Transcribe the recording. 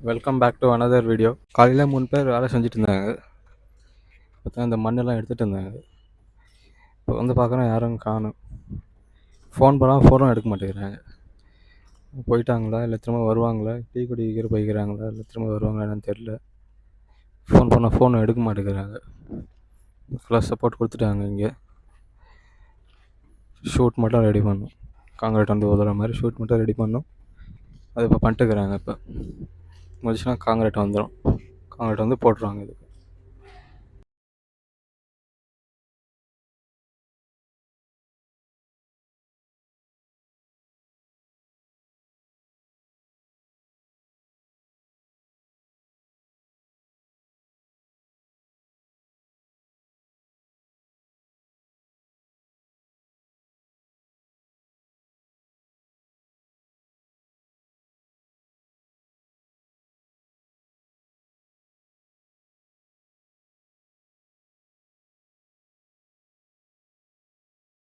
Welcome back to another video. காலையில் 3 பேர் வேலை செஞ்சுட்டு இருந்தாங்க. பார்த்தா இந்த மண்ணெல்லாம் எடுத்துகிட்டு இருந்தாங்க. இப்போ வந்து பார்க்குறேன் யாரும் காணும். ஃபோன் பண்ணால் ஃபோனும் எடுக்க மாட்டேங்கிறாங்க. போயிட்டாங்களா இல்லை திரும்ப வருவாங்களா, டீ குடிக்கிற போய்க்கிறாங்களா இல்லை திரும்ப வருவாங்களா என்னன்னு தெரில. ஃபோன் பண்ணால் ஃபோனும் எடுக்க மாட்டேங்கிறாங்க. ஃபுல்லாக சப்போர்ட் கொடுத்துட்டாங்க. இங்கே ஷூட் மட்டும் ரெடி பண்ணணும். காங்கிரீட் வந்து உதற மாதிரி ஷூட் மட்டும் ரெடி பண்ணணும். அது இப்போ பண்ணிட்டுக்கிறாங்க. இப்போ முடிச்சுன்னா காங்கிரீட் வந்துடும். காங்கிரீட் வந்து போட்டுருவாங்க. இதுக்கு